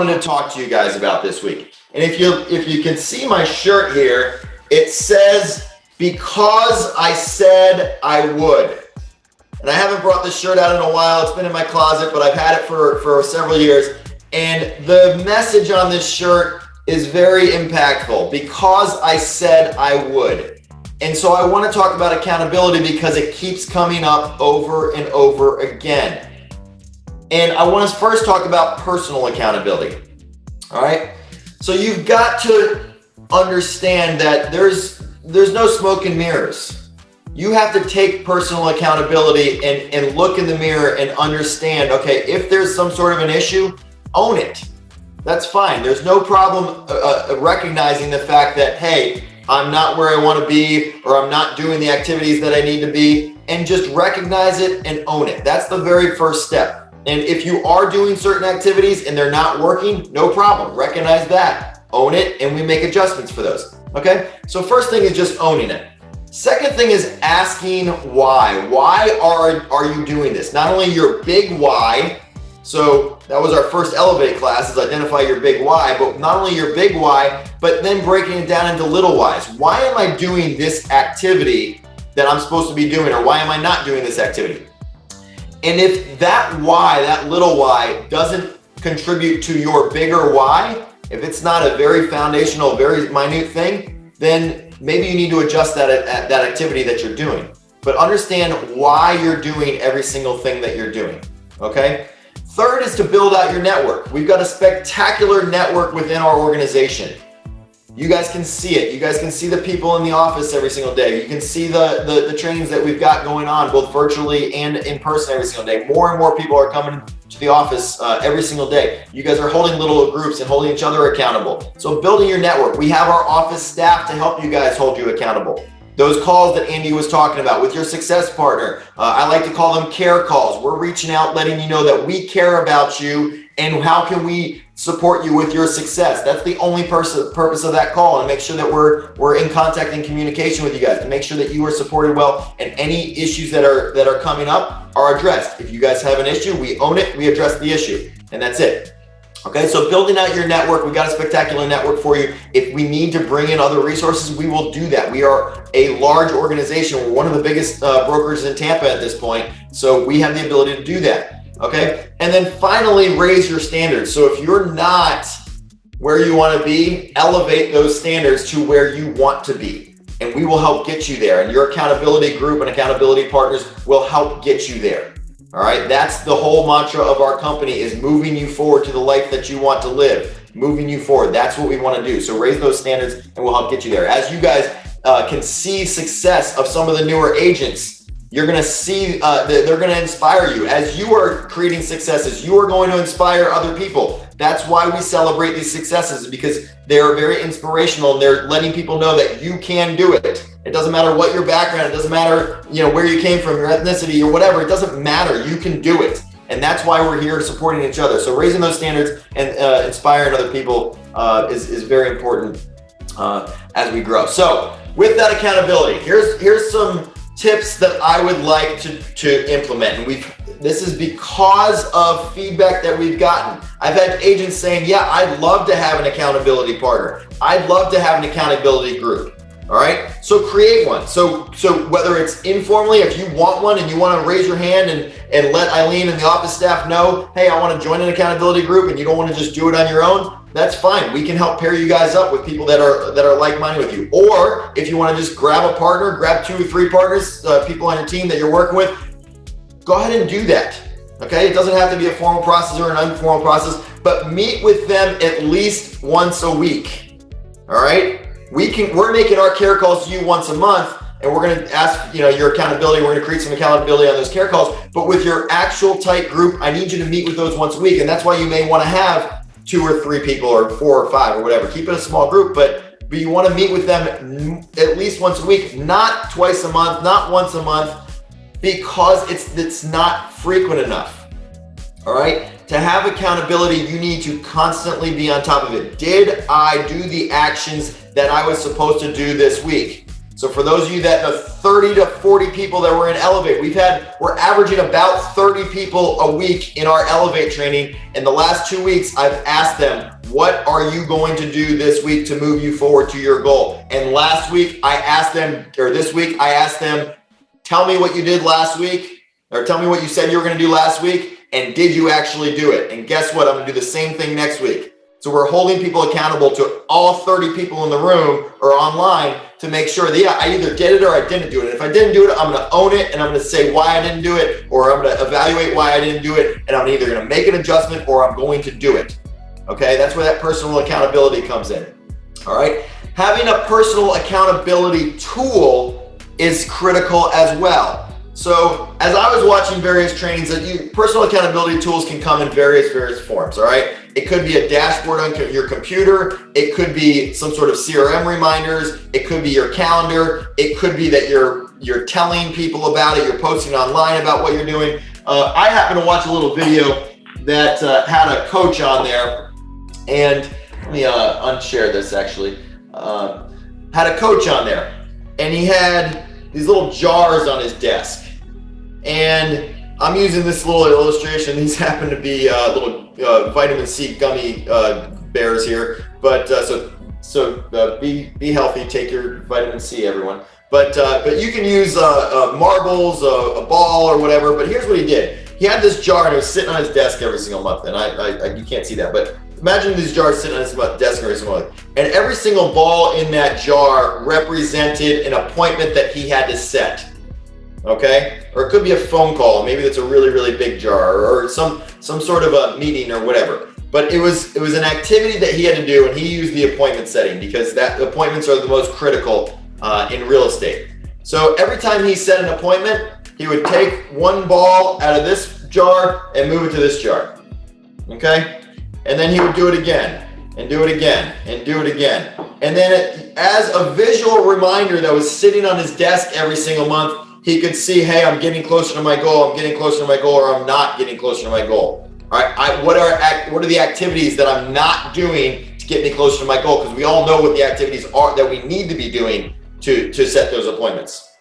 wanted to talk to you guys about this week. And if you can see my shirt here, it says, because I said I would. And I haven't brought this shirt out in a while. It's been in my closet, but I've had it for several years. And the message on this shirt is very impactful, because I said I would. And so I want to talk about accountability because it keeps coming up over and over again. And I want to first talk about personal accountability. All right. So you've got to understand that there's no smoke and mirrors. You have to take personal accountability and look in the mirror and understand, okay, if there's some sort of an issue, own it. That's fine. There's no problem recognizing the fact that, hey, I'm not where I want to be, or I'm not doing the activities that I need to be, and just recognize it and own it. That's the very first step. And if you are doing certain activities and they're not working, no problem. Recognize that, own it, and we make adjustments for those. Okay? So first thing is just owning it. Second thing is asking why. Why are you doing this? Not only your big why, so that was our first Elevate class, is identify your big why, but not only your big why, but then breaking it down into little whys. Why am I doing this activity that I'm supposed to be doing, or why am I not doing this activity? And if that why, that little why, doesn't contribute to your bigger why, if it's not a very foundational, very minute thing, then maybe you need to adjust that activity that you're doing. But understand why you're doing every single thing that you're doing, okay? Third is to build out your network. We've got a spectacular network within our organization. You guys can see it. You guys can see the people in the office every single day. You can see the trainings that we've got going on, both virtually and in person every single day. More and more people are coming to the office every single day. You guys are holding little groups and holding each other accountable. So building your network. We have our office staff to help you guys hold you accountable. Those calls that Andy was talking about with your success partner, I like to call them care calls. We're reaching out, letting you know that we care about you and how can we support you with your success. That's the only purpose of that call, and make sure that we're in contact and communication with you guys to make sure that you are supported well, and any issues that are coming up are addressed. If you guys have an issue, we own it, we address the issue, and that's it. Okay, so building out your network, we've got a spectacular network for you. If we need to bring in other resources, we will do that. We are a large organization. We're one of the biggest brokers in Tampa at this point, so we have the ability to do that. Okay, and then finally, raise your standards. So if you're not where you want to be, elevate those standards to where you want to be, and we will help get you there. And your accountability group and accountability partners will help get you there. All right, that's the whole mantra of our company, is moving you forward to the life that you want to live, moving you forward. That's what we want to do. So raise those standards and we'll help get you there. As you guys can see success of some of the newer agents, you're going to see they're going to inspire you. As you are creating successes, you are going to inspire other people. That's why we celebrate these successes, because they're very inspirational, and they're letting people know that you can do it. It doesn't matter what your background, it doesn't matter, where you came from, your ethnicity or whatever, it doesn't matter. You can do it. And that's why we're here supporting each other. So raising those standards and inspiring other people is very important as we grow. So with that accountability, here's some tips that I would like to implement. And this is because of feedback that we've gotten. I've had agents saying, yeah, I'd love to have an accountability partner. I'd love to have an accountability group. All right, so create one. So whether it's informally, if you want one and you want to raise your hand and let Eileen and the office staff know, hey, I want to join an accountability group, and you don't want to just do it on your own, that's fine. We can help pair you guys up with people that are like-minded with you. Or if you want to just grab a partner, grab 2 or 3 partners, people on your team that you're working with, go ahead and do that. Okay, it doesn't have to be a formal process or an informal process, but meet with them at least once a week. All right. We're making our care calls to you once a month, and we're going to ask, your accountability. We're going to create some accountability on those care calls. But with your actual tight group, I need you to meet with those once a week. And that's why you may want to have 2 or 3 people, or 4 or 5 or whatever. Keep it a small group, but you want to meet with them at least once a week, not twice a month, not once a month, because it's not frequent enough. All right. To have accountability, you need to constantly be on top of it. Did I do the actions that I was supposed to do this week? So for those of you that the 30 to 40 people that were in Elevate, we're averaging about 30 people a week in our Elevate training. In the last 2 weeks, I've asked them, what are you going to do this week to move you forward to your goal? And last week I asked them, or this week I asked them, tell me what you did last week, or tell me what you said you were going to do last week, and did you actually do it? And guess what? I'm going to do the same thing next week. So we're holding people accountable to all 30 people in the room or online to make sure that, yeah, I either did it or I didn't do it. And if I didn't do it, I'm going to own it, and I'm going to say why I didn't do it, or I'm going to evaluate why I didn't do it, and I'm either going to make an adjustment or I'm going to do it. Okay, that's where that personal accountability comes in. All right, having a personal accountability tool is critical as well. So as I was watching various trainings, personal accountability tools can come in various forms, all right? It could be a dashboard on your computer. It could be some sort of CRM reminders. It could be your calendar. It could be that you're telling people about it. You're posting online about what you're doing. I happened to watch a little video that had a coach on there, and let me unshare this actually. Had a coach on there, and he had these little jars on his desk. And I'm using this little illustration. These happen to be little vitamin C gummy bears here. But be healthy. Take your vitamin C, everyone. But you can use marbles, a ball, or whatever. But here's what he did. He had this jar, and it was sitting on his desk every single month. And you can't see that, but imagine these jars sitting on his desk every single month. And every single ball in that jar represented an appointment that he had to set. Okay, or it could be a phone call. Maybe that's a really big jar, or some sort of a meeting or whatever. But it was an activity that he had to do, and he used the appointment setting because appointments are the most critical in real estate. So every time he set an appointment, he would take one ball out of this jar and move it to this jar. Okay, and then he would do it again, and do it again, and do it again. And then as a visual reminder that was sitting on his desk every single month, he could see, hey, I'm getting closer to my goal, I'm getting closer to my goal, or I'm not getting closer to my goal. All right, what are the activities that I'm not doing to get me closer to my goal? Because we all know what the activities are that we need to be doing to set those appointments.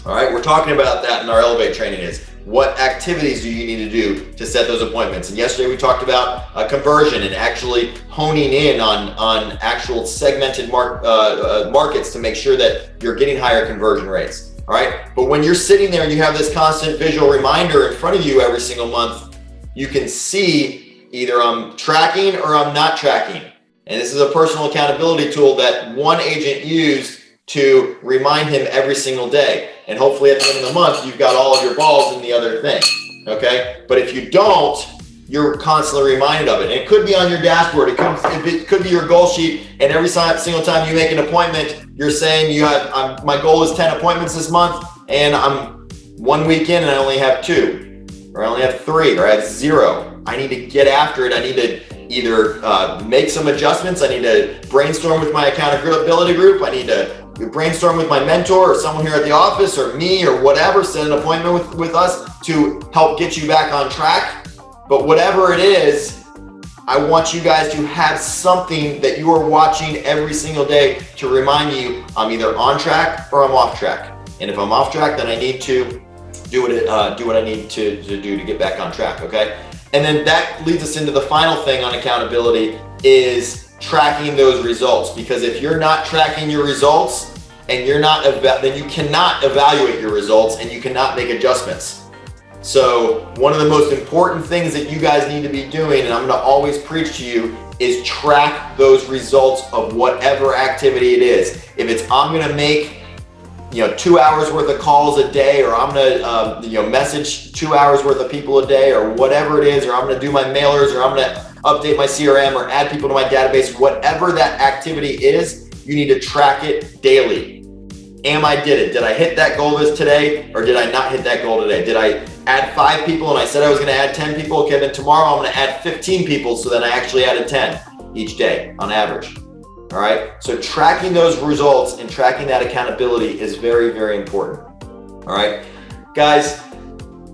All right, we're talking about that in our Elevate training is, what activities do you need to do to set those appointments? And yesterday we talked about conversion and actually honing in on actual segmented markets to make sure that you're getting higher conversion rates. All right, but when you're sitting there and you have this constant visual reminder in front of you every single month, you can see either I'm tracking or I'm not tracking. And this is a personal accountability tool that one agent used to remind him every single day. And hopefully at the end of the month, you've got all of your balls in the other thing, okay? But if you don't, you're constantly reminded of it. And it could be on your dashboard. It could be your goal sheet. And every single time you make an appointment, you're saying my goal is 10 appointments this month, and I'm 1 week in and I only have 2, or I only have 3, or I have 0. I need to get after it. I need to either make some adjustments. I need to brainstorm with my accountability group. I need to brainstorm with my mentor or someone here at the office or me or whatever, set an appointment with us to help get you back on track. But whatever it is, I want you guys to have something that you are watching every single day to remind you I'm either on track or I'm off track. And if I'm off track, then I need to do what I need to do to get back on track, okay? And then that leads us into the final thing on accountability is tracking those results. Because if you're not tracking your results and then you cannot evaluate your results and you cannot make adjustments. So one of the most important things that you guys need to be doing, and I'm going to always preach to you, is track those results of whatever activity it is. If it's I'm going to make 2 hours worth of calls a day, or I'm going to message 2 hours worth of people a day, or whatever it is, or I'm going to do my mailers, or I'm going to update my CRM or add people to my database, whatever that activity is, you need to track it daily. Did I hit that goal today, or did I not hit that goal today? Did I add 5 people and I said I was going to add 10 people? Okay, then tomorrow I'm going to add 15 people, so then I actually added 10 each day on average. All right, so tracking those results and tracking that accountability is very important. All right, guys,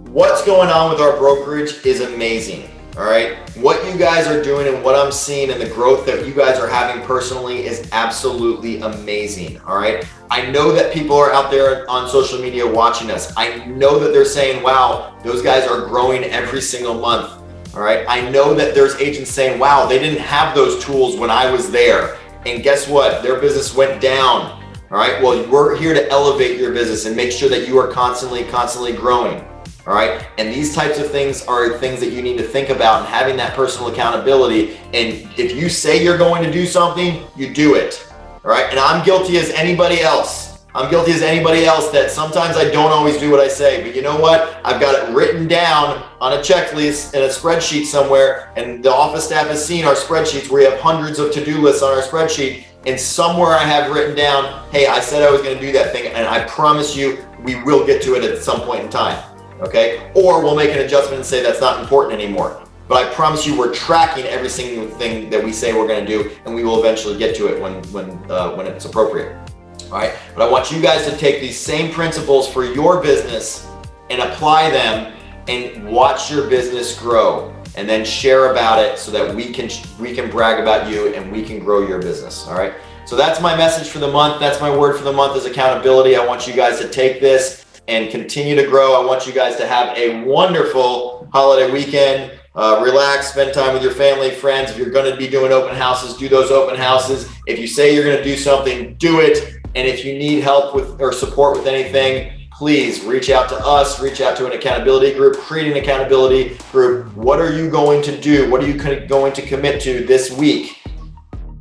what's going on with our brokerage is amazing. All right, what you guys are doing and what I'm seeing and the growth that you guys are having personally is absolutely amazing. All right, I know that people are out there on social media watching us. I know that they're saying, wow, those guys are growing every single month. All right, I know that there's agents saying, wow, they didn't have those tools when I was there. And guess what? Their business went down. All right, well, we're here to elevate your business and make sure that you are constantly growing. All right, and these types of things are things that you need to think about, and having that personal accountability. And if you say you're going to do something, you do it. All right, and I'm guilty as anybody else. I'm guilty as anybody else that sometimes I don't always do what I say, but you know what? I've got it written down on a checklist in a spreadsheet somewhere, and the office staff has seen our spreadsheets where we have hundreds of to-do lists on our spreadsheet, and somewhere I have written down, hey, I said I was going to do that thing, and I promise you we will get to it at some point in time. Okay, or we'll make an adjustment and say that's not important anymore. But I promise you, we're tracking every single thing that we say we're going to do, and we will eventually get to it when it's appropriate. All right, but I want you guys to take these same principles for your business and apply them, and watch your business grow, and then share about it so that we can brag about you and we can grow your business. All right, so that's my message for the month. That's my word for the month, is accountability. I want you guys to take this and continue to grow. I want you guys to have a wonderful holiday weekend. Relax, spend time with your family, friends. If you're going to be doing open houses, do those open houses. If you say you're going to do something, do it. And if you need help with or support with anything, please reach out to us, reach out to an accountability group, create an accountability group. What are you going to do? What are you going to commit to this week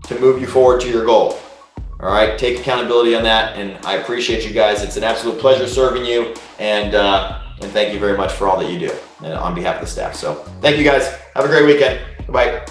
to move you forward to your goal? All right, take accountability on that, and I appreciate you guys. It's an absolute pleasure serving you, and thank you very much for all that you do on behalf of the staff. So thank you guys. Have a great weekend. Goodbye.